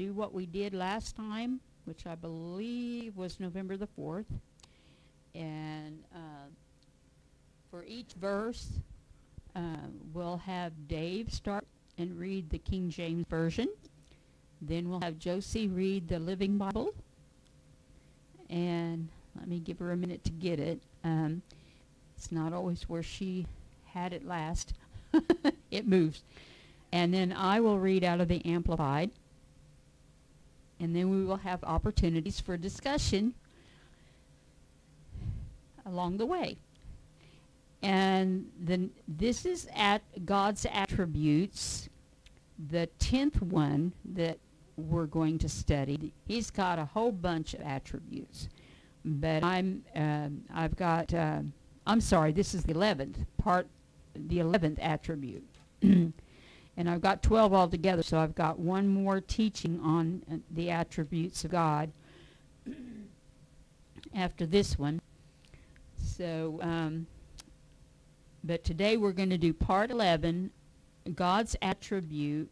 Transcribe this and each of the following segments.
do what we did last time, which I believe was November the 4th. And for each verse, we'll have Dave start and read the King James Version. Then we'll have Josie read the Living Bible. And let me give her a minute to get it. It's not always where she had it last. It moves. And then I will read out of the Amplified. And then we will have opportunities for discussion along the way. And then this is at God's attributes, the 10th one that we're going to study. He's got a whole bunch of attributes, but I'm sorry, this is the 11th part, the 11th attribute. And I've got 12 altogether, so I've got one more teaching on the attributes of God after this one. So, but today we're going to do part 11. God's attribute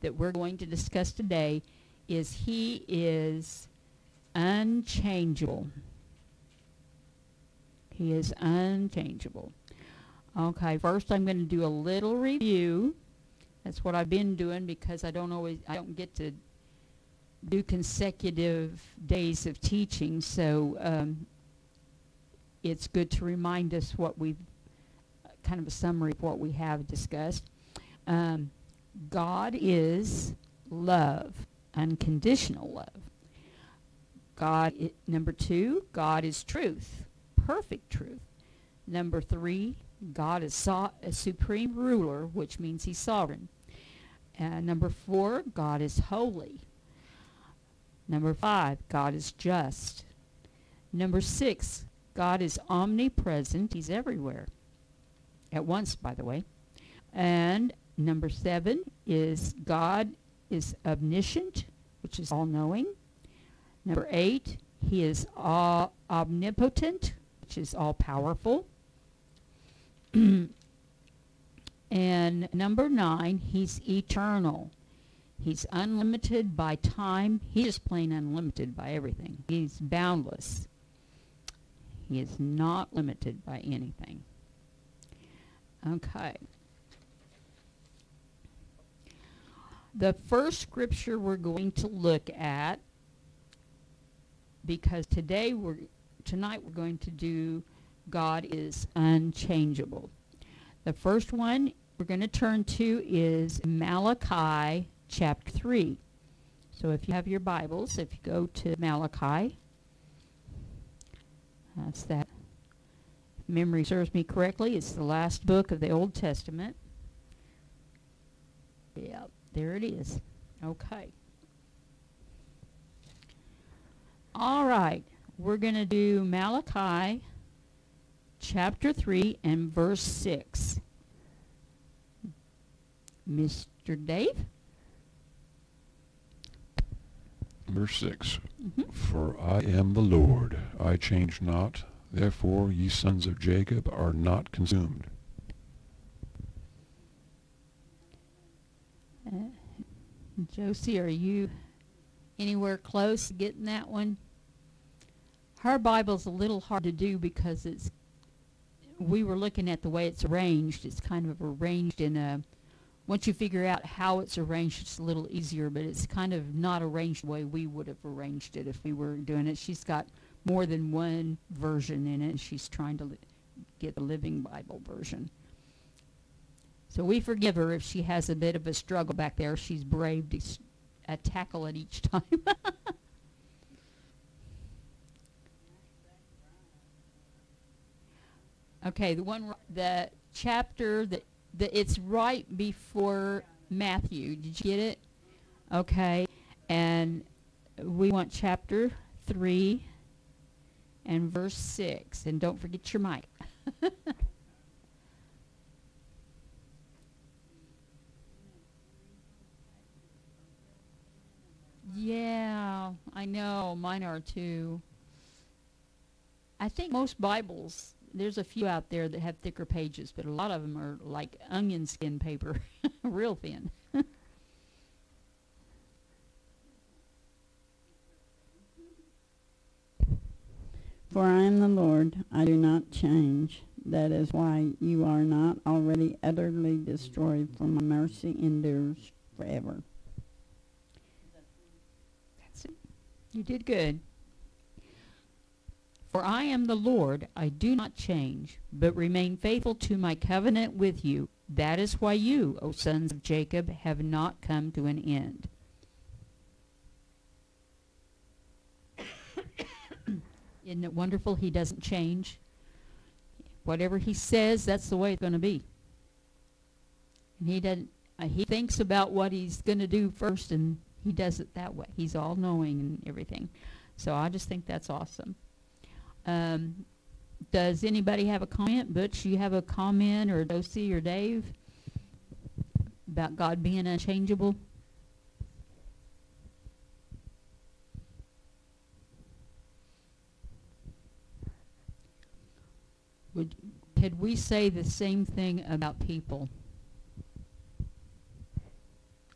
that we're going to discuss today is He is unchangeable. He is unchangeable. Okay, first I'm going to do a little review. That's what I've been doing because I don't get to do consecutive days of teaching, so it's good to remind us what we've, kind of a summary of what we have discussed. God is love, unconditional love. Number 2, God is truth, perfect truth. Number 3, God is a supreme ruler, which means He's sovereign. Number 4, God is holy. Number 5, God is just. Number 6, God is omnipresent. He's everywhere. At once, by the way. And number 7 is God is omniscient, which is all-knowing. Number 8, He is omnipotent, which is all-powerful. And number 9, He's eternal. He's unlimited by time. He's just plain unlimited by everything. He's boundless. He is not limited by anything. Okay. The first scripture we're going to look at, because tonight we're going to do God is unchangeable. The first one we're going to turn to is Malachi chapter 3. So if you have your Bibles, if you go to Malachi, that's that. If memory serves me correctly, it's the last book of the Old Testament. Yeah, there it is. Okay. All right. We're going to do Malachi chapter 3 and verse 6. Mr. Dave? Verse 6. For I am the Lord, I change not, therefore ye sons of Jacob are not consumed. Josie, are you anywhere close to getting that one? Her Bible's a little hard to do because we were looking at the way it's arranged. It's kind of arranged in a, once you figure out how it's arranged, it's a little easier, but it's kind of not arranged the way we would have arranged it if we were doing it. She's got more than one version in it, and she's trying to get the Living Bible version. So we forgive her if she has a bit of a struggle back there. She's brave to tackle it each time. Okay, the chapter that it's right before Matthew. Did you get it? Okay, and we want chapter 3 and verse 6, and don't forget your mic. Yeah, I know. Mine are too. I think most Bibles, there's a few out there that have thicker pages, but a lot of them are like onion skin paper, real thin. For I am the Lord, I do not change. That is why you are not already utterly destroyed, for my mercy endures forever. That's it. You did good. For I am the Lord, I do not change, but remain faithful to my covenant with you. That is why you, O sons of Jacob, have not come to an end. Isn't it wonderful? He doesn't change. Whatever he says, that's the way it's going to be. And he doesn't. He thinks about what he's going to do first, and he does it that way. He's all-knowing and everything. So I just think that's awesome. Does anybody have a comment? Butch, you have a comment, or Dosey or Dave, about God being unchangeable? Could we say the same thing about people?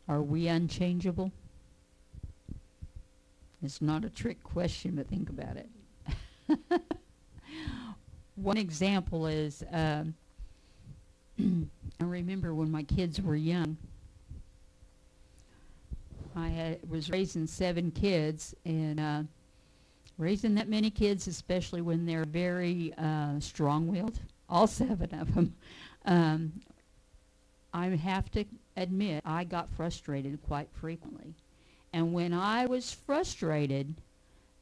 Are we unchangeable? It's not a trick question, but think about it. One example is, I remember when my kids were young, I was raising 7 kids, and raising that many kids, especially when they're very strong-willed, all 7 of them, I have to admit I got frustrated quite frequently. And when I was frustrated,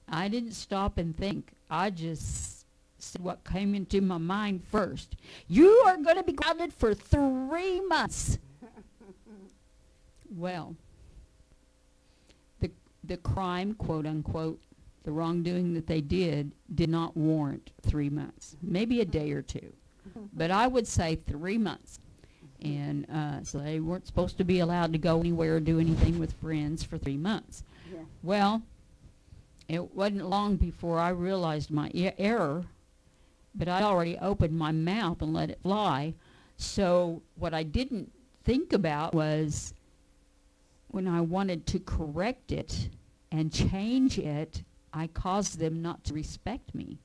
I didn't stop and think. I just said what came into my mind first. You are going to be grounded for 3 months. Well, the crime, quote unquote, the wrongdoing that they did not warrant 3 months. Maybe a day or 2. But I would say 3 months. And so they weren't supposed to be allowed to go anywhere or do anything with friends for 3 months. Yeah. Well, it wasn't long before I realized my error, but I'd already opened my mouth and let it fly. So what I didn't think about was when I wanted to correct it and change it, I caused them not to respect me.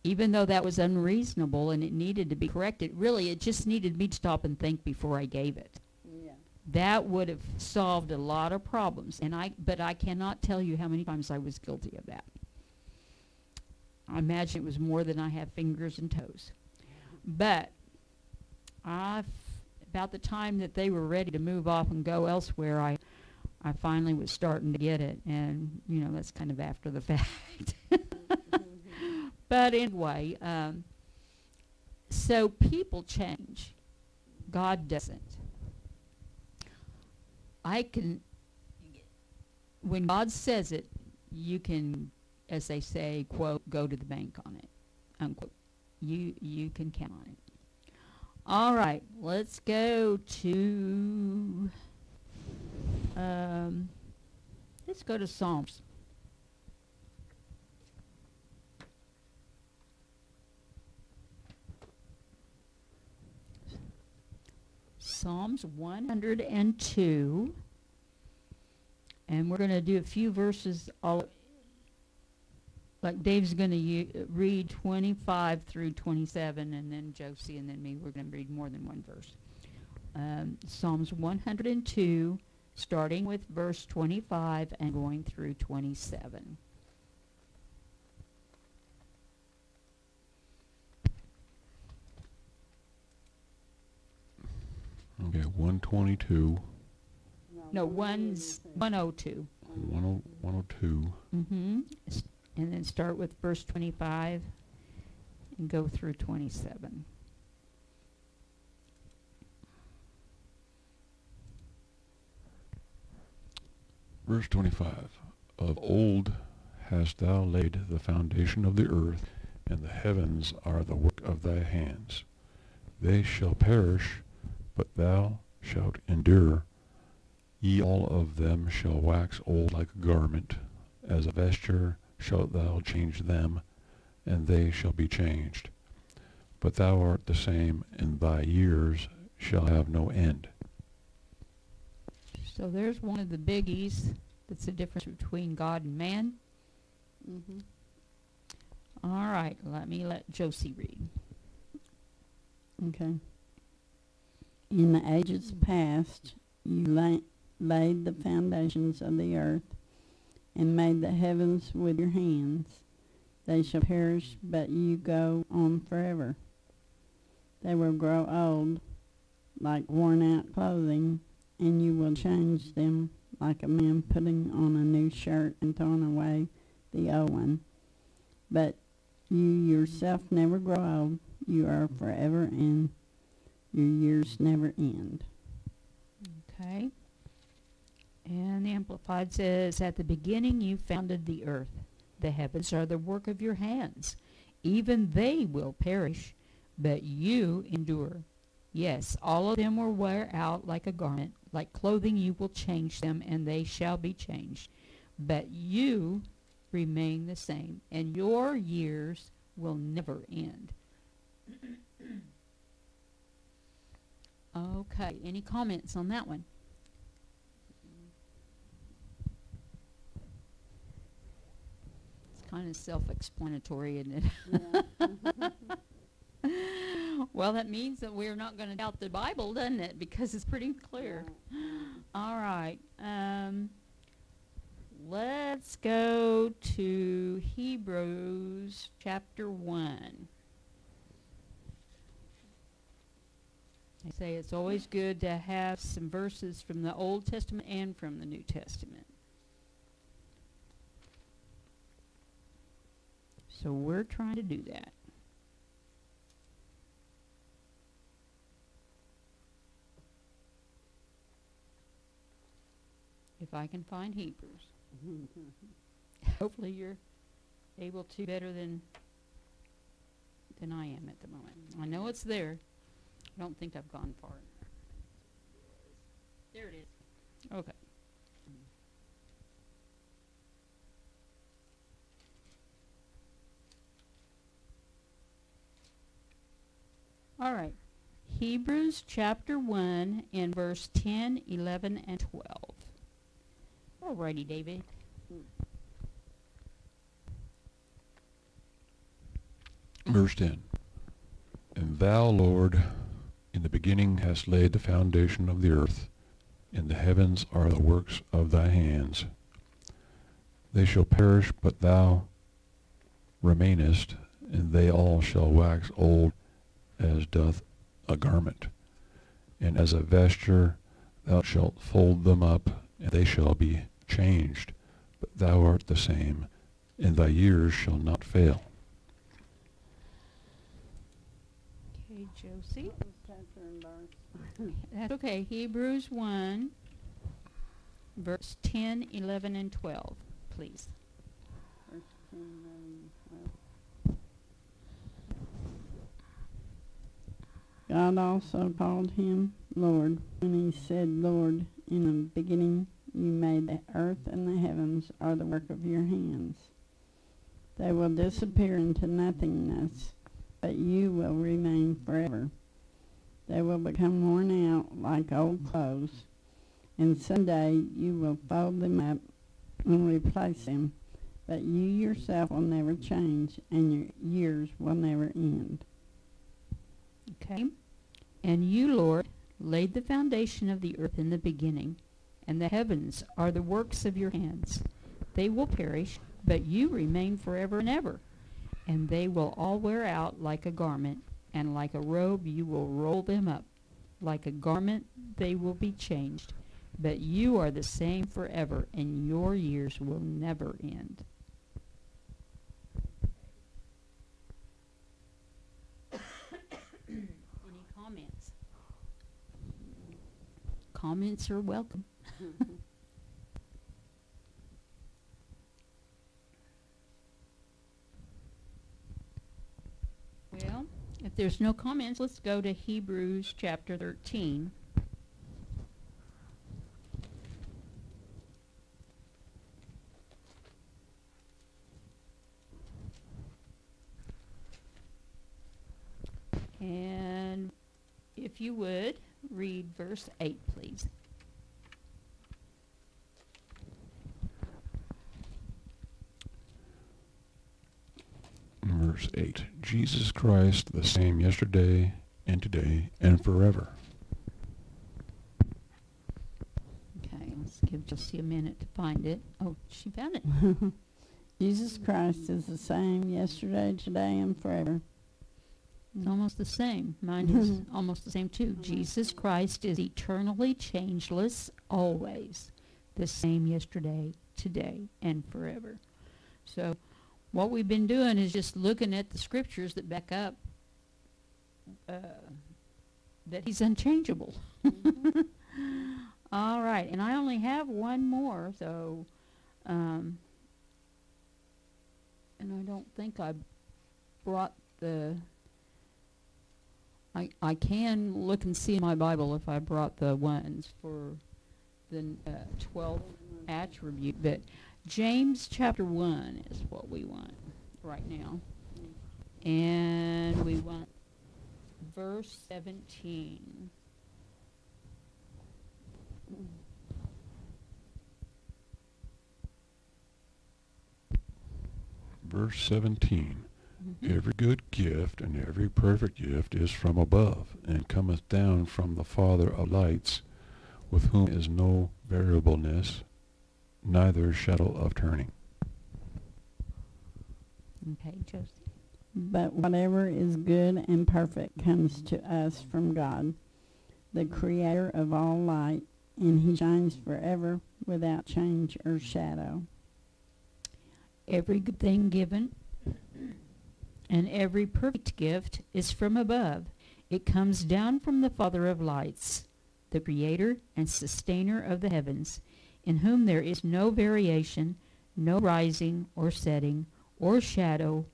Even though that was unreasonable and it needed to be corrected, really it just needed me to stop and think before I gave it. Yeah. That would have solved a lot of problems, but I cannot tell you how many times I was guilty of that. I imagine it was more than I have fingers and toes. But about the time that they were ready to move off and go elsewhere, I finally was starting to get it, and that's kind of after the fact. But anyway, so people change. God doesn't. When God says it, you can, as they say, quote, go to the bank on it, unquote. You can count on it. All right, let's go to Psalms. Psalms 102, and we're going to do a few verses, like Dave's going to read 25 through 27, and then Josie and then me, we're going to read more than one verse. Psalms 102, starting with verse 25 and going through 27. Okay, 122. No, 102. 102. Mm-hmm. And then start with verse 25 and go through 27. Verse 25. Of old hast thou laid the foundation of the earth, and the heavens are the work of thy hands. They shall perish, but thou shalt endure. Ye all of them shall wax old like a garment. As a vesture shalt thou change them, and they shall be changed. But thou art the same, and thy years shall have no end. So there's one of the biggies that's the difference between God and man. Mm-hmm. All right, let Josie read. Okay. In the ages past, you laid the foundations of the earth and made the heavens with your hands. They shall perish, but you go on forever. They will grow old, like worn-out clothing, and you will change them like a man putting on a new shirt and throwing away the old one. But you yourself never grow old. You are forever, and your years never end. Okay. And the Amplified says, at the beginning you founded the earth. The heavens are the work of your hands. Even they will perish, but you endure. Yes, all of them will wear out like a garment. Like clothing you will change them, and they shall be changed. But you remain the same, and your years will never end. Okay, any comments on that one? It's kind of self-explanatory, isn't it? Yeah. Well, that means that we're not going to doubt the Bible, doesn't it? Because it's pretty clear. All right. Let's go to Hebrews chapter 1. I say it's always good to have some verses from the Old Testament and from the New Testament. So we're trying to do that. If I can find Hebrews. Hopefully you're able to better than I am at the moment. I know it's there. I don't think I've gone far enough. There it is. Okay. All right. Hebrews chapter 1 and verse 10, 11, and 12. All righty, David. Verse 10. And thou, Lord, in the beginning hast laid the foundation of the earth, and the heavens are the works of thy hands. They shall perish, but thou remainest, and they all shall wax old as doth a garment. And as a vesture thou shalt fold them up, and they shall be changed, but thou art the same, and thy years shall not fail. Okay, Josie. What was chapter and verse? That's okay. Hebrews 1, verse 10, 11, and 12, please. Verse 10, 11, 12. God also called him Lord when he said, Lord, in the beginning you made the earth and the heavens are the work of your hands. They will disappear into nothingness, but you will remain forever. They will become worn out like old clothes, and someday you will fold them up and replace them, but you yourself will never change, and your years will never end. Okay. And you, Lord, laid the foundation of the earth in the beginning, and the heavens are the works of your hands. They will perish, but you remain forever and ever. And they will all wear out like a garment, and like a robe you will roll them up. Like a garment they will be changed, but you are the same forever, and your years will never end. Any comments? Comments are welcome. Well, if there's no comments, let's go to Hebrews chapter 13. And if you would, read verse 8, please. verse 8. Jesus Christ, the same yesterday and today and forever. Okay, let's give Josie a minute to find it. Oh, she found it. Jesus Christ is the same yesterday, today, and forever. It's almost the same. Mine is almost the same too. Jesus Christ is eternally changeless, always the same yesterday, today, and forever. So what we've been doing is just looking at the scriptures that back up that he's unchangeable. All right, and I only have one more, so and I don't think I brought the I can look and see in my Bible if I brought the ones for the 12th attribute, but James chapter 1 is what we want right now. And we want verse 17. Verse 17. Every good gift and every perfect gift is from above, and cometh down from the Father of lights, with whom is no variableness, neither shadow of turning. Okay, Josie. But whatever is good and perfect comes to us from God, the creator of all light, and he shines forever without change or shadow. Every good thing given and every perfect gift is from above. It comes down from the Father of lights, the creator and sustainer of the heavens, in whom there is no variation, no rising or setting or shadow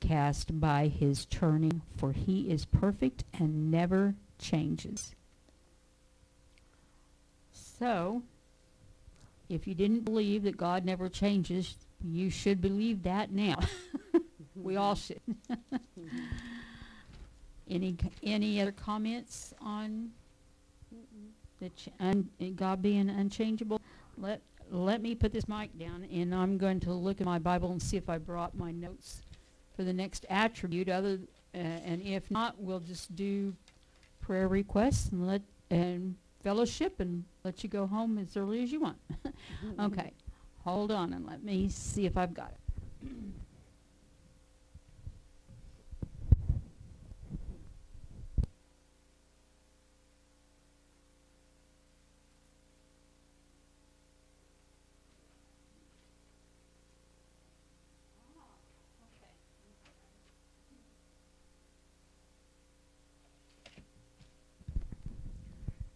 cast by his turning, for he is perfect and never changes. So, if you didn't believe that God never changes, you should believe that now. We all should. Any other comments on the God being unchangeable? Let me put this mic down, and I'm going to look at my Bible and see if I brought my notes for the next attribute. And if not, we'll just do prayer requests and fellowship and let you go home as early as you want. Okay, hold on and let me see if I've got it.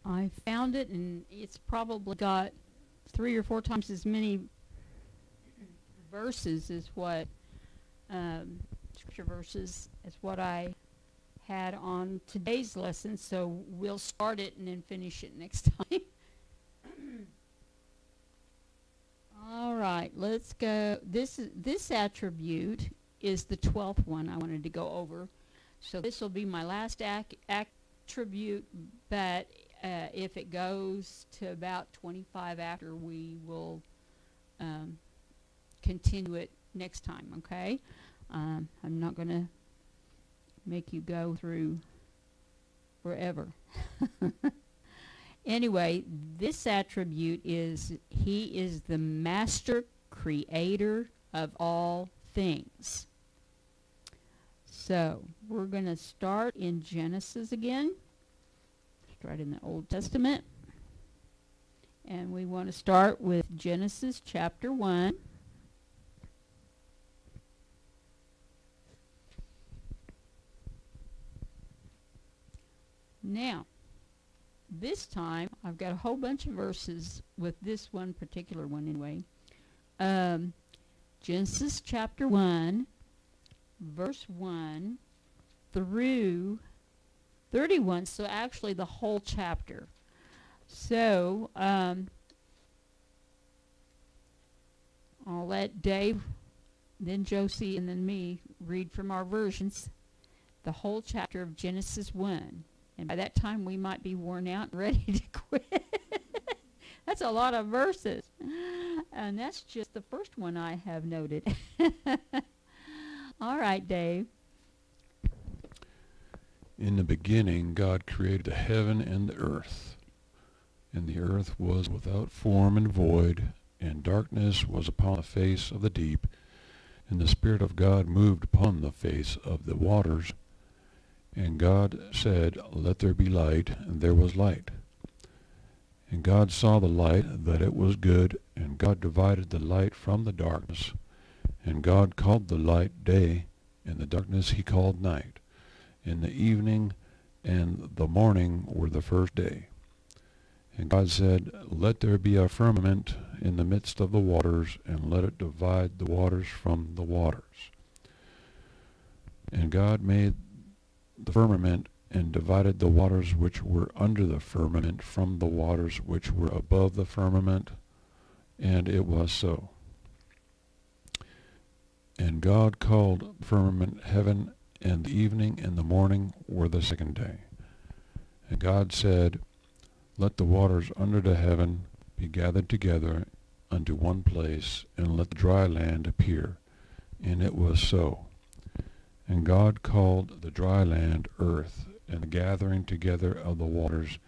I found it, and it's probably got 3 or 4 times as many verses as what scripture verses as what I had on today's lesson. So we'll start it and then finish it next time. All right, let's go. This attribute is the 12th one I wanted to go over. So this will be my last attribute, but if it goes to about 25 after, we will continue it next time, okay? I'm not going to make you go through forever. Anyway, this attribute is he is the master creator of all things. So we're going to start in Genesis again. Right in the Old Testament, and we want to start with Genesis chapter 1. Now, this time I've got a whole bunch of verses with this one particular one anyway. Genesis chapter 1, verse 1 through 31, so actually the whole chapter. So I'll let Dave, then Josie, and then me read from our versions the whole chapter of Genesis 1. And by that time we might be worn out and ready to quit. That's a lot of verses. And that's just the first one I have noted. All right, Dave. In the beginning, God created the heaven and the earth. And the earth was without form and void, and darkness was upon the face of the deep. And the Spirit of God moved upon the face of the waters. And God said, Let there be light, and there was light. And God saw the light, that it was good, and God divided the light from the darkness. And God called the light day, and the darkness he called night. And the evening and the morning were the first day. And God said, Let there be a firmament in the midst of the waters, and let it divide the waters from the waters. And God made the firmament, and divided the waters which were under the firmament from the waters which were above the firmament. And it was so. And God called the firmament heaven, and the evening and the morning were the second day. And God said, Let the waters under the heaven be gathered together unto one place, and let the dry land appear. And it was so. And God called the dry land earth, and the gathering together of the waters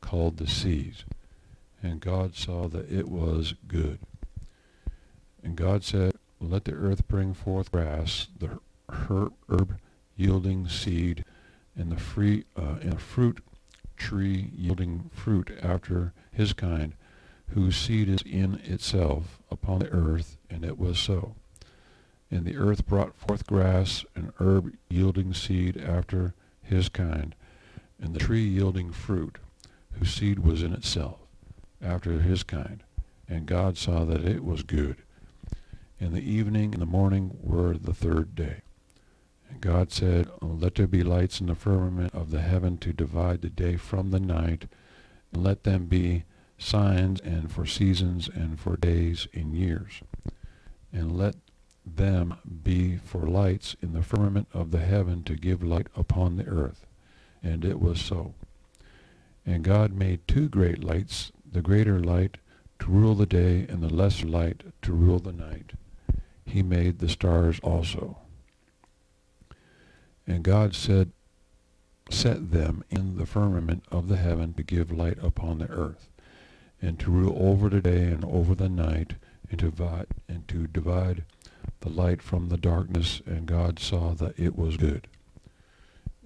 called the seas. And God saw that it was good. And God said, Let the earth bring forth grass, the herb yielding seed, and the fruit tree yielding fruit after his kind, whose seed is in itself upon the earth. And it was so. And the earth brought forth grass, and herb yielding seed after his kind, and the tree yielding fruit, whose seed was in itself after his kind. And God saw that it was good. And the evening and the morning were the third day. And God said, Let there be lights in the firmament of the heaven to divide the day from the night, and let them be signs, and for seasons, and for days and years. And let them be for lights in the firmament of the heaven to give light upon the earth. And it was so. And God made two great lights, the greater light to rule the day, and the lesser light to rule the night. He made the stars also. And God said, Set them in the firmament of the heaven to give light upon the earth, and to rule over the day and over the night, and to divide the light from the darkness. And God saw that it was good.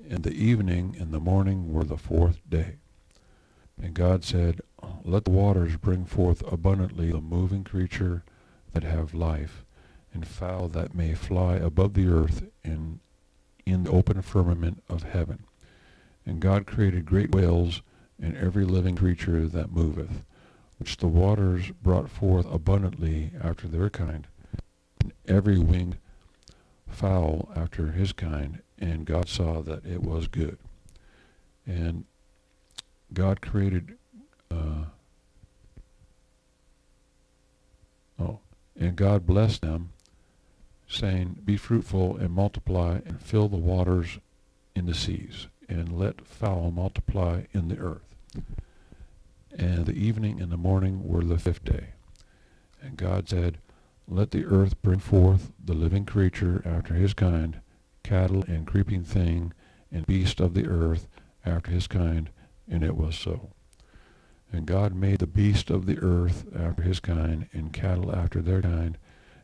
And the evening and the morning were the fourth day. And God said, Let the waters bring forth abundantly the moving creature that have life, and fowl that may fly above the earth in the open firmament of heaven. And God created great whales, and every living creature that moveth, which the waters brought forth abundantly after their kind, and every winged fowl after his kind. And God saw that it was good. And God created, and God blessed them, saying, Be fruitful and multiply, and fill the waters in the seas, and let fowl multiply in the earth. And the evening and the morning were the fifth day. And God said, Let the earth bring forth the living creature after his kind, cattle and creeping thing, and beast of the earth after his kind. And it was so. And God made the beast of the earth after his kind, and cattle after their kind,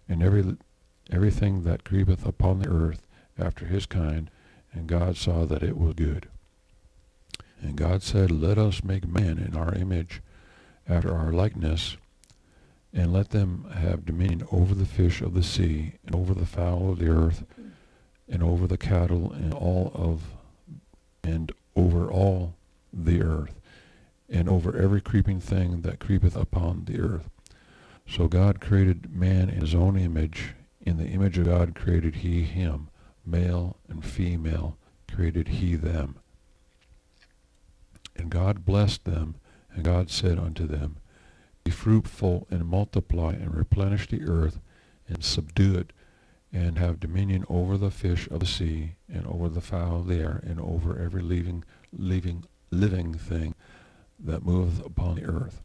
and everything that creepeth upon the earth after his kind. And God saw that it was good. And God said, Let us make man in our image, after our likeness, and let them have dominion over the fish of the sea, and over the fowl of the earth, and over the cattle, and over all the earth, and over every creeping thing that creepeth upon the earth. So God created man in his own image. In the image of God created he him. Male and female created he them. And God blessed them, and God said unto them, Be fruitful, and multiply, and replenish the earth, and subdue it, and have dominion over the fish of the sea, and over the fowl of the air, and over every living thing that moveth upon the earth.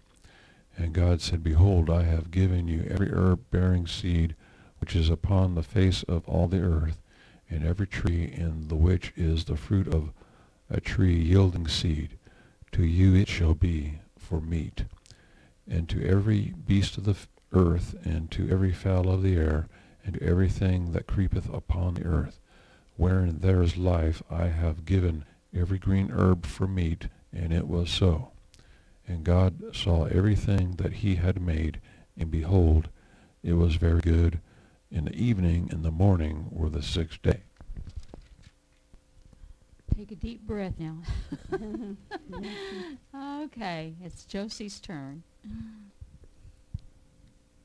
And God said, Behold, I have given you every herb bearing seed which is upon the face of all the earth, and every tree in the which is the fruit of a tree yielding seed, to you it shall be for meat. And to every beast of the earth, and to every fowl of the air, and to everything that creepeth upon the earth, wherein there is life, I have given every green herb for meat. And it was so. And God saw everything that he had made, and behold, it was very good. In the evening and the morning were the sixth day. Take a deep breath now. Okay, it's Josie's turn.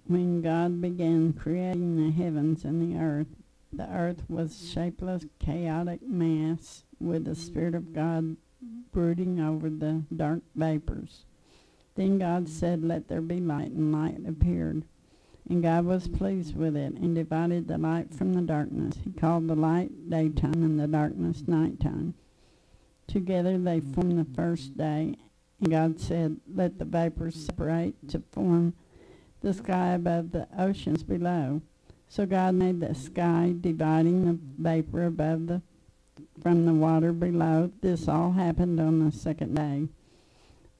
When God began creating the heavens and the earth was shapeless, chaotic mass with the Spirit of God brooding over the dark vapors. Then God said, "Let there be light," and light appeared. And God was pleased with it, and divided the light from the darkness. He called the light daytime, and the darkness nighttime. Together they formed the first day. And God said, "Let the vapors separate to form the sky above the oceans below." So God made the sky, dividing the vapor above from the water below. This all happened on the second day.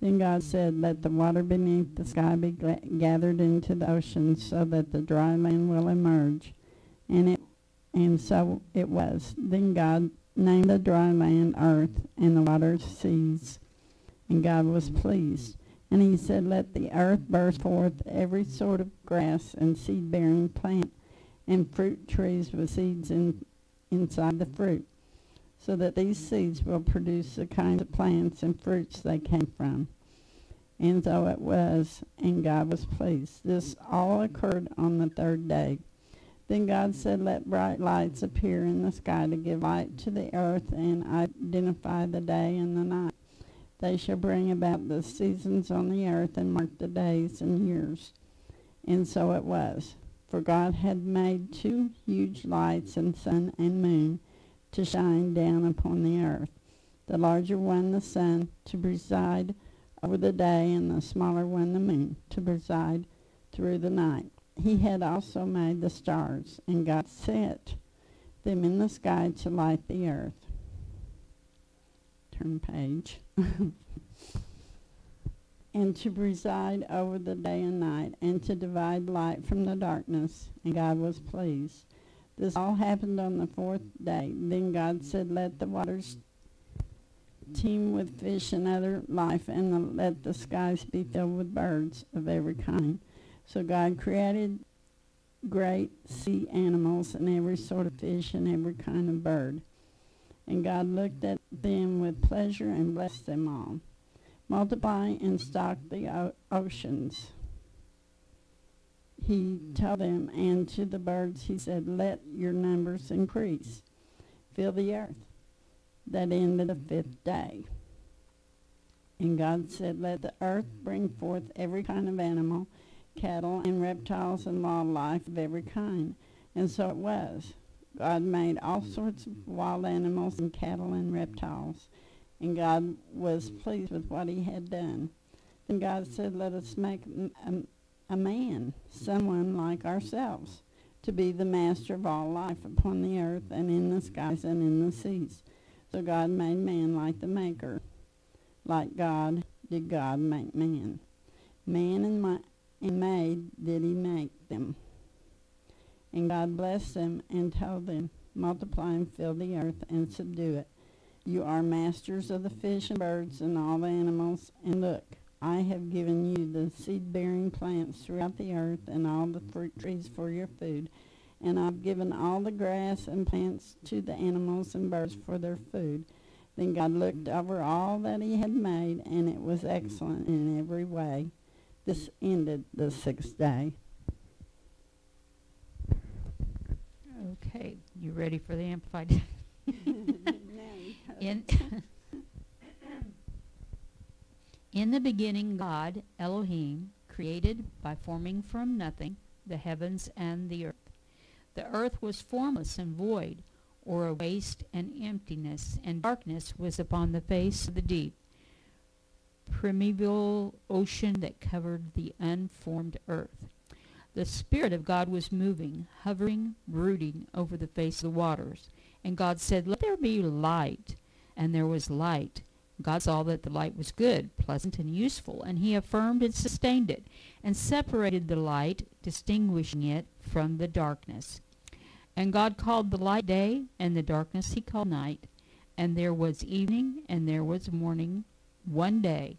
Then God said, "Let the water beneath the sky be gathered into the oceans, so that the dry land will emerge." And so it was. Then God named the dry land earth, and the water seas. And God was pleased. And he said, "Let the earth burst forth every sort of grass and seed-bearing plant, and fruit trees with seeds inside the fruit, so that these seeds will produce the kinds of plants and fruits they came from." And so it was, and God was pleased. This all occurred on the third day. Then God said, "Let bright lights appear in the sky to give light to the earth and identify the day and the night. They shall bring about the seasons on the earth and mark the days and years." And so it was. For God had made two huge lights, and sun and moon, to shine down upon the earth. The larger one, the sun, to preside over the day, and the smaller one, the moon, to preside through the night. He had also made the stars, and God set them in the sky to light the earth. Turn page. And to preside over the day and night, and to divide light from the darkness. And God was pleased. This all happened on the fourth day. Then God said, "Let the waters teem with fish and other life, and let the skies be filled with birds of every kind." So God created great sea animals and every sort of fish and every kind of bird. And God looked at them with pleasure and blessed them all. "Multiply and stock the oceans," he told them, "and to the birds he said, 'Let your numbers increase. Fill the earth.' That ended the fifth day. And God said, "Let the earth bring forth every kind of animal, cattle and reptiles and wildlife of every kind." And so it was. God made all sorts of wild animals and cattle and reptiles. And God was pleased with what he had done. Then God said, "Let us make a man, someone like ourselves, to be the master of all life upon the earth and in the skies and in the seas." So God made man like the maker. Like God did God make man. Man and maid did he make them. And God blessed them and told them, "Multiply and fill the earth and subdue it. You are masters of the fish and birds and all the animals. And look, I have given you the seed-bearing plants throughout the earth and all the fruit trees for your food. And I've given all the grass and plants to the animals and birds for their food." Then God looked over all that he had made, and it was excellent in every way. This ended the sixth day. Okay, you ready for the Amplified? In the beginning, God, Elohim, created by forming from nothing the heavens and the earth. The earth was formless and void, or a waste and emptiness, and darkness was upon the face of the deep, primeval ocean that covered the unformed earth. The Spirit of God was moving, hovering, brooding over the face of the waters. And God said, "Let there be light." And there was light. God saw that the light was good, pleasant, and useful, and he affirmed and sustained it, and separated the light, distinguishing it from the darkness. And God called the light day, and the darkness he called night. And there was evening, and there was morning, one day.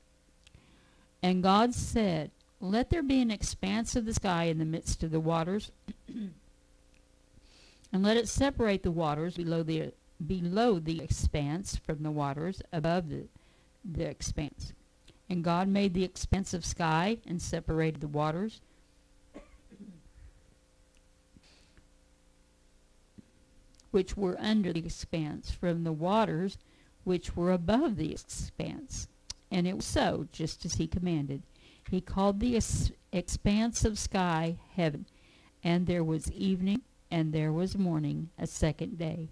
And God said, "Let there be an expanse of the sky in the midst of the waters, and let it separate the waters below the expanse from the waters above the expanse." And God made the expanse of sky and separated the waters which were under the expanse from the waters which were above the expanse. And it was so, just as he commanded. He called the expanse of sky heaven. And there was evening, and there was morning, a second day.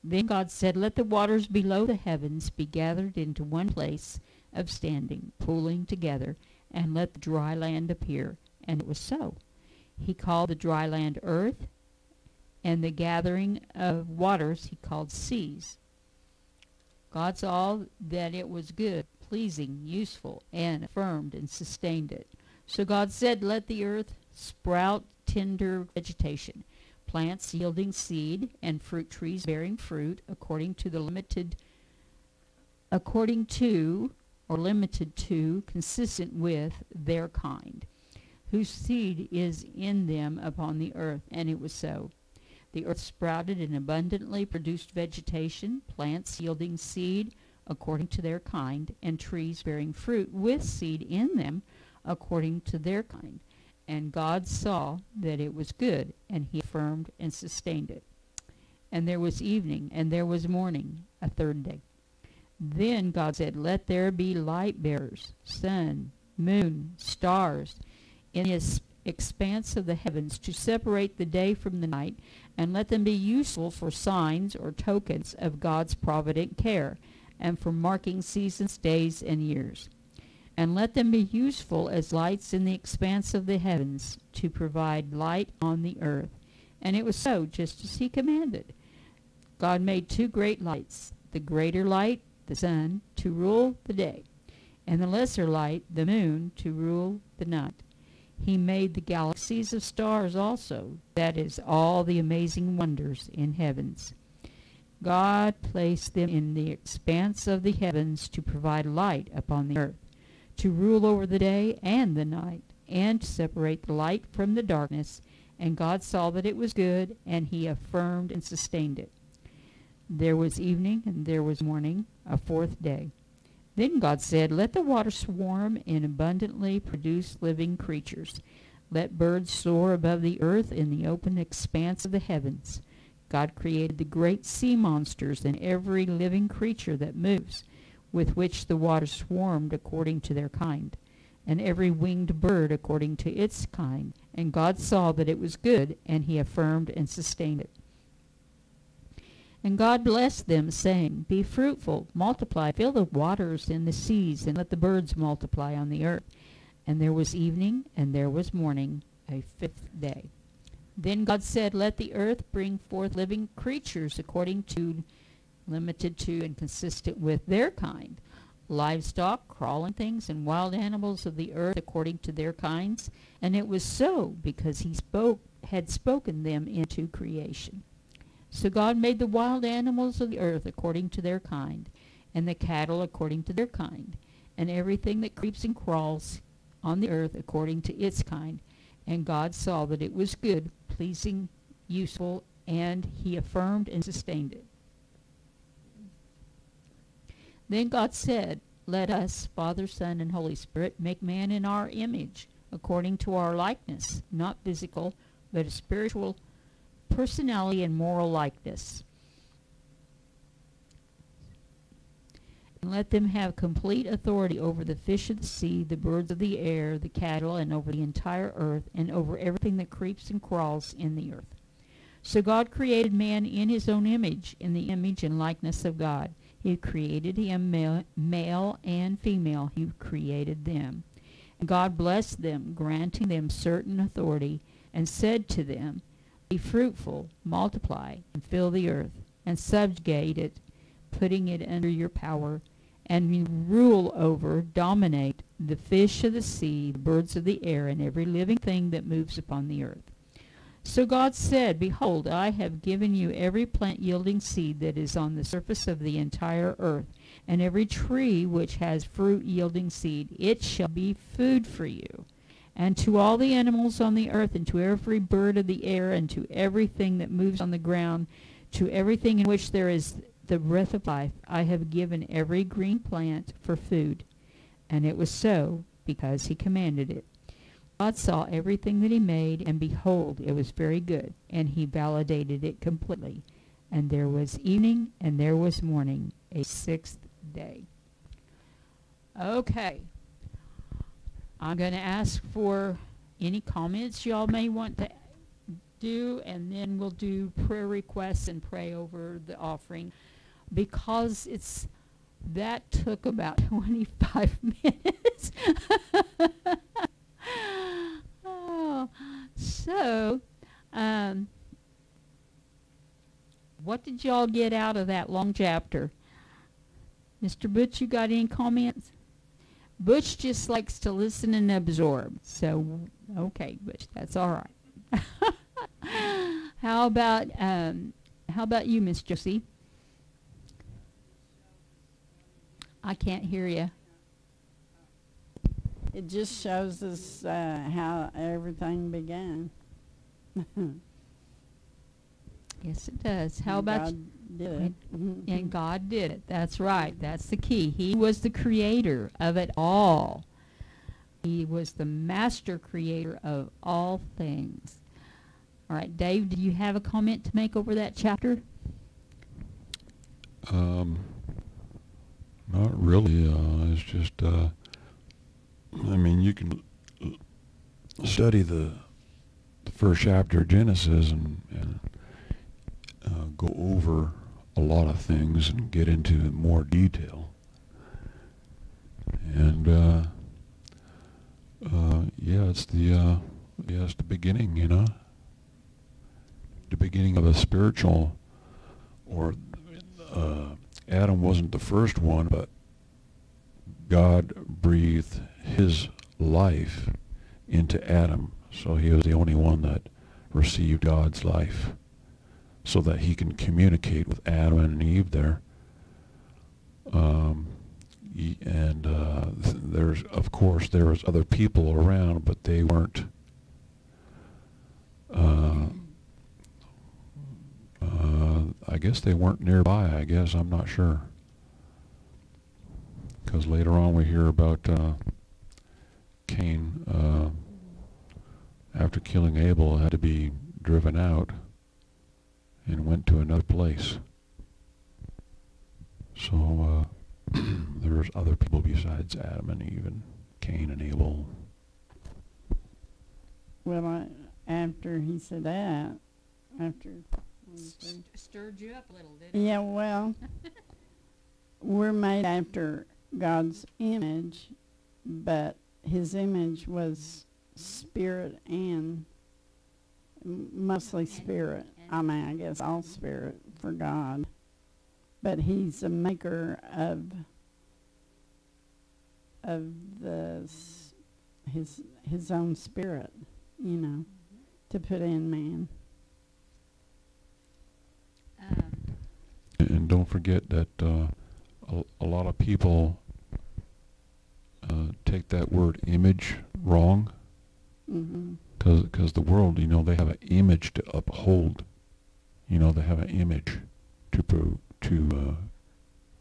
Then God said, "Let the waters below the heavens be gathered into one place of standing, pooling together, and let the dry land appear." And it was so. He called the dry land earth, and the gathering of waters he called seas. God saw that it was good, pleasing, useful, and affirmed and sustained it. So God said, "Let the earth sprout tender vegetation, plants yielding seed, and fruit trees bearing fruit limited to, consistent with their kind, whose seed is in them upon the earth." And it was so. The earth sprouted and abundantly produced vegetation, plants yielding seed according to their kind, and trees bearing fruit with seed in them according to their kind. And God saw that it was good, and he affirmed and sustained it. And there was evening, and there was morning, a third day. Then God said, "Let there be light bearers, sun, moon, stars, in the expanse of the heavens, to separate the day from the night, and let them be useful for signs or tokens of God's provident care, and for marking seasons, days, and years. And let them be useful as lights in the expanse of the heavens, to provide light on the earth." And it was so, just as he commanded. God made two great lights, the greater light, the sun, to rule the day, and the lesser light, the moon, to rule the night. He made the galaxies of stars also, that is, all the amazing wonders in heavens. God placed them in the expanse of the heavens to provide light upon the earth, to rule over the day and the night, and to separate the light from the darkness. And God saw that it was good, and he affirmed and sustained it. There was evening, and there was morning, a fourth day. Then God said, "Let the water swarm and abundantly produce living creatures. Let birds soar above the earth in the open expanse of the heavens." God created the great sea monsters and every living creature that moves, with which the water swarmed according to their kind, and every winged bird according to its kind. And God saw that it was good, and he affirmed and sustained it. And God blessed them, saying, "Be fruitful, multiply, fill the waters and the seas, and let the birds multiply on the earth." And there was evening, and there was morning, a fifth day. Then God said, "Let the earth bring forth living creatures limited to and consistent with their kind, livestock, crawling things, and wild animals of the earth according to their kinds." And it was so, because he had spoken them into creation. So God made the wild animals of the earth according to their kind, and the cattle according to their kind, and everything that creeps and crawls on the earth according to its kind. And God saw that it was good, pleasing, useful, and he affirmed and sustained it. Then God said, "Let us, Father, Son, and Holy Spirit, make man in our image, according to our likeness, not physical, but a spiritual personality and moral likeness. And let them have complete authority over the fish of the sea, the birds of the air, the cattle, and over the entire earth, and over everything that creeps and crawls in the earth." So God created man in his own image, in the image and likeness of God. He created him, male and female, he created them. And God blessed them, granting them certain authority, and said to them, "Be fruitful, multiply, and fill the earth. and subjugate it, putting it under your power, and you rule over, dominate the fish of the sea, the birds of the air, and every living thing that moves upon the earth. So God said, Behold, I have given you every plant yielding seed that is on the surface of the entire earth, and every tree which has fruit yielding seed. It shall be food for you. And to all the animals on the earth, and to every bird of the air, and to everything that moves on the ground, to everything in which there is the breath of life, I have given every green plant for food. And it was so, because he commanded it. God saw everything that he made, and behold, it was very good, and he validated it completely. And there was evening, and there was morning, a sixth day. Okay. I'm going to ask for any comments y'all may want to do, and then we'll do prayer requests and pray over the offering. Because that took about 25 minutes. Oh, so, what did y'all get out of that long chapter? Mr. Butch, you got any comments? Butch just likes to listen and absorb. So, okay, Butch, that's all right. How about you, Miss Josie? I can't hear you. It just shows us how everything began. Yes, it does. How about God did it. And God did it. That's right. That's the key. He was the creator of it all. He was the master creator of all things. All right, Dave, do you have a comment to make over that chapter? Not really. It's just, I mean, you can study the first chapter of Genesis and go over a lot of things and get into more detail. And yeah, it's the beginning, you know, the beginning of a spiritual, or Adam wasn't the first one, but God breathed his life into Adam, so he was the only one that received God's life, so that he can communicate with Adam and Eve there. There's, of course, there was other people around, but they weren't I guess they weren't nearby. I guess, I'm not sure, because later on we hear about Cain, after killing Abel, had to be driven out and went to another place. So there's other people besides Adam and Eve and Cain and Abel. Well, after he said that, Stirred you up a little, didn't it? yeah, well, we're made after God's image, but his image was spirit and mostly spirit. I mean, I guess all spirit for God. But he's a maker of his own spirit, you know, to put in man. And don't forget that a lot of people take that word image wrong, because the world, you know, they have an image to uphold. You know, they have an image to you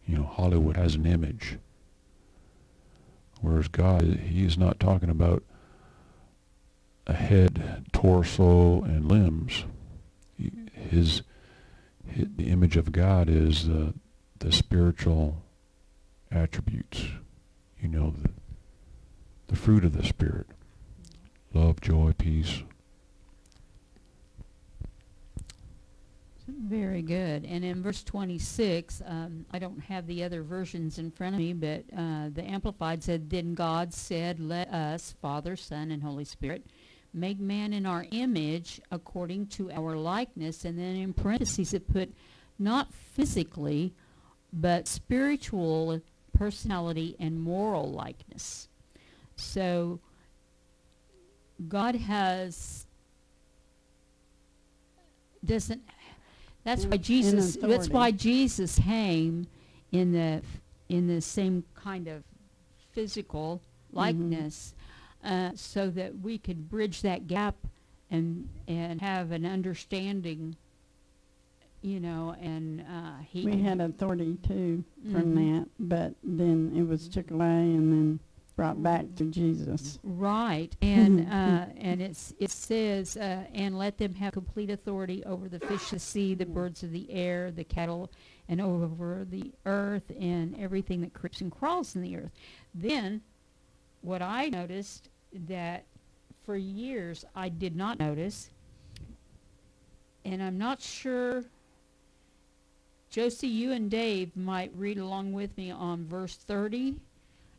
know, Hollywood has an image. Whereas God, he's not talking about a head, torso, and limbs. The image of God is the spiritual attributes, you know, the fruit of the Spirit: love, joy, peace. Very good. And in verse 26, I don't have the other versions in front of me, but the Amplified said, Then God said, Let us, Father, Son, and Holy Spirit, make man in our image according to our likeness. And then in parentheses it put, not physically, but spiritual personality and moral likeness. So God doesn't. That's why Jesus. That's why Jesus came in the same kind of physical likeness, so that we could bridge that gap and have an understanding. And we had authority too from that, but then it was took away and then brought back to Jesus. Right, and it says, and let them have complete authority over the fish of the sea, the birds of the air, the cattle, and over the earth, and everything that creeps and crawls in the earth. Then, what I noticed that for years I did not notice, and I'm not sure. Josie, you and Dave might read along with me on verse 30.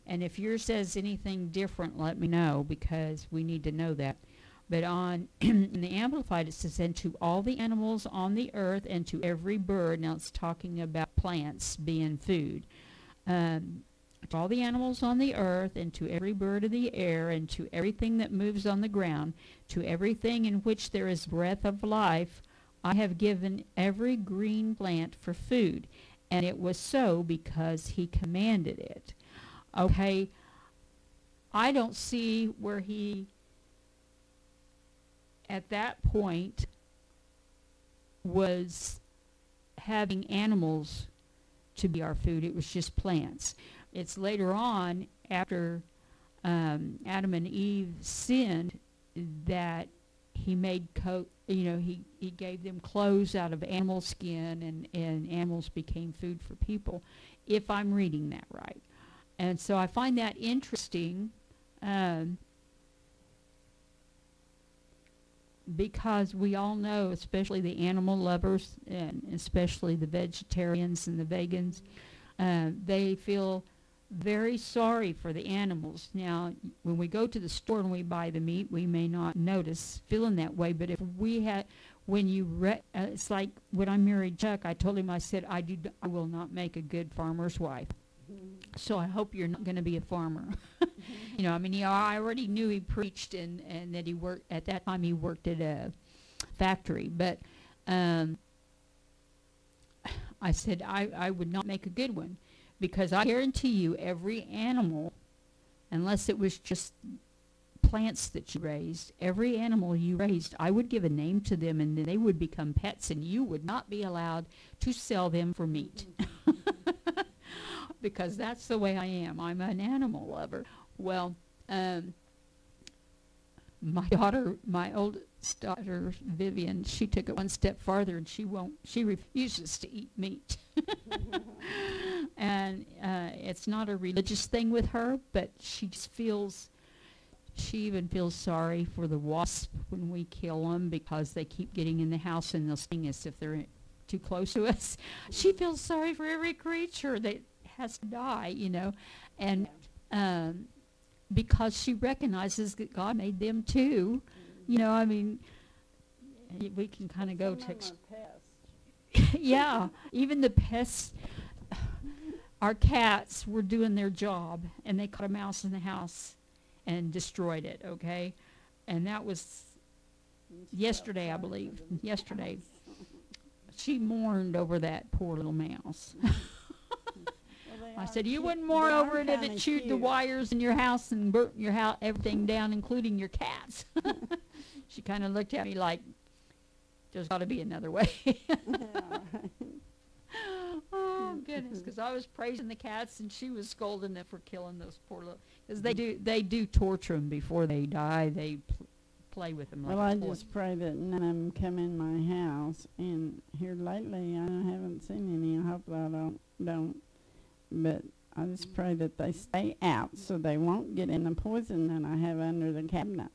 And if yours says anything different, let me know, because we need to know that. But in the Amplified, it says, and to all the animals on the earth and to every bird. Now it's talking about plants being food. To all the animals on the earth and to every bird of the air and to everything that moves on the ground, to everything in which there is breath of life, I have given every green plant for food. And it was so because he commanded it. Okay, I don't see where he, at that point, was having animals to be our food. It was just plants. It's later on, after Adam and Eve sinned, that he made he gave them clothes out of animal skin, and animals became food for people, if I'm reading that right. And so I find that interesting, because we all know, especially the animal lovers, and especially the vegetarians and the vegans, they feel very sorry for the animals. Now, when we go to the store and we buy the meat, we may not notice feeling that way, but if we had, it's like when I married Chuck, I told him, I said, I will not make a good farmer's wife. So I hope you're not going to be a farmer. I already knew he preached and that he worked, at that time he worked at a factory. But I said I would not make a good one, because I guarantee you every animal, unless it was just plants that you raised, every animal you raised, I would give a name to them and then they would become pets, and you would not be allowed to sell them for meat. Because that's the way I am. I'm an animal lover. Well, my oldest daughter, Vivian, she took it one step farther, and she refuses to eat meat. And it's not a religious thing with her, but she even feels sorry for the wasps when we kill them, because they keep getting in the house and they'll sting us if they're too close to us. She feels sorry for every creature that has to die, and because she recognizes that God made them too. We can kind of go to yeah, even the pests. Our cats were doing their job, and they caught a mouse in the house and destroyed it, okay? And that was yesterday, I believe. Yesterday. She mourned over that poor little mouse. I said, you wouldn't mourn over it if it chewed the wires in your house and burnt your house, everything down, including your cats. She kind of looked at me like, there's got to be another way. Oh, goodness, because I was praising the cats, and she was scolding them for killing those poor little, because they do torture them before they die. They play with them like I just pray that none of them come in my house, and here lately I haven't seen any. I hope I don't. But I just pray that they stay out so they won't get in the poison that I have under the cabinet.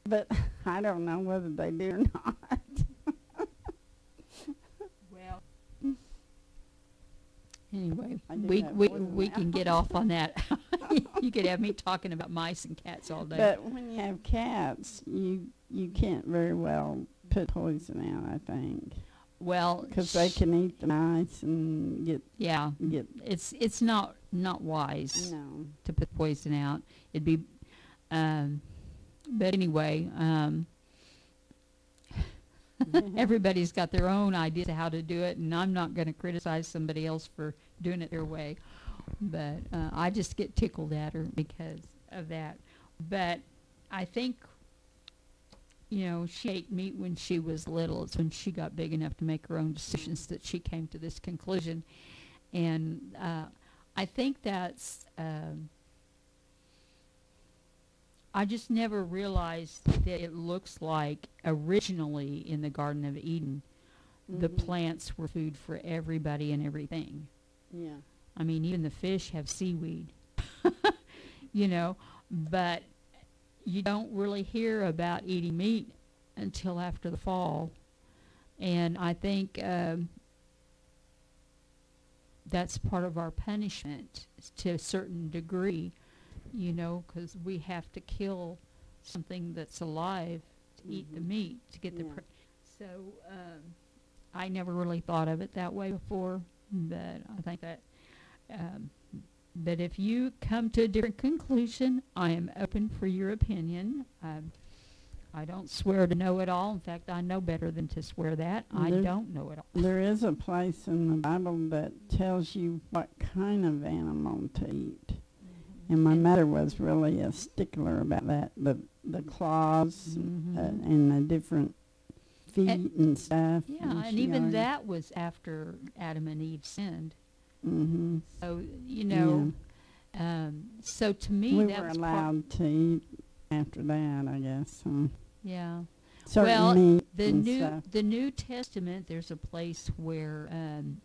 But I don't know whether they do or not. Well, anyway, we can get off on that. You could have me talking about mice and cats all day. But when you have cats, you can't very well put poison out, I think. Well, because they can eat the mice and get yeah, get it's not wise no. to put poison out. It'd be, but anyway, everybody's got their own ideas of how to do it, and I'm not going to criticize somebody else for doing it their way. But I just get tickled at her because of that. But I think, she ate meat when she was little. It's when she got big enough to make her own decisions that she came to this conclusion. And I think that's, I just never realized that it looks like originally in the Garden of Eden, the plants were food for everybody and everything. Yeah. I mean, even the fish have seaweed, but you don't really hear about eating meat until after the fall. And I think that's part of our punishment to a certain degree, because we have to kill something that's alive to eat the meat, to get the... So I never really thought of it that way before, but I think that... but if you come to a different conclusion, I am open for your opinion. I don't swear to know it all. In fact, I know better than to swear that. I don't know it all. There is a place in the Bible that tells you what kind of animal to eat. And my mother was really a stickler about that. The claws and the different feet and stuff. Yeah, and even that was after Adam and Eve sinned. Mm-hmm. So, so to me, we that were was allowed to eat after that, I guess. Yeah. Certain meat the and New stuff. the New Testament, there's a place where And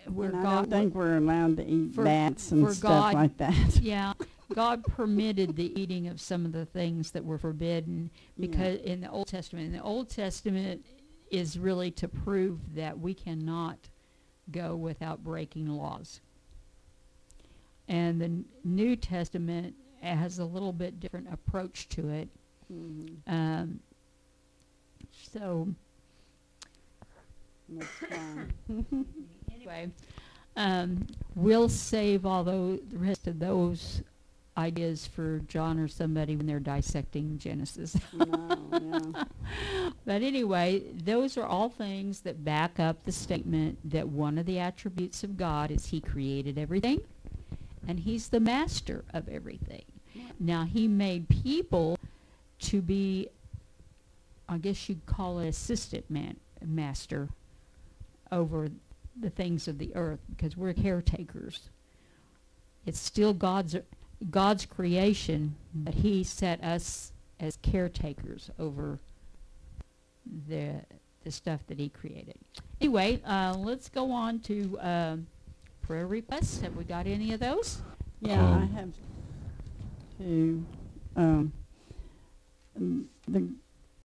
I God don't think we're allowed to eat bats and for stuff God- like that. yeah, God permitted the eating of some of the things that were forbidden because in the Old Testament. And the Old Testament is really to prove that we cannot go without breaking laws. And the New Testament has a little bit different approach to it. Mm-hmm. So That's fine. anyway, we'll save all the rest of those ideas for John or somebody when they're dissecting Genesis. Yeah. But anyway, those are all things that back up the statement that one of the attributes of God is He created everything, and He's the master of everything. Now, He made people to be, I guess you'd call it assistant master over the things of the earth, because we're caretakers. It's still God's creation, but He set us as caretakers over the stuff that He created. Anyway, let's go on to prayer requests. Have we got any of those? Yeah, I have two. The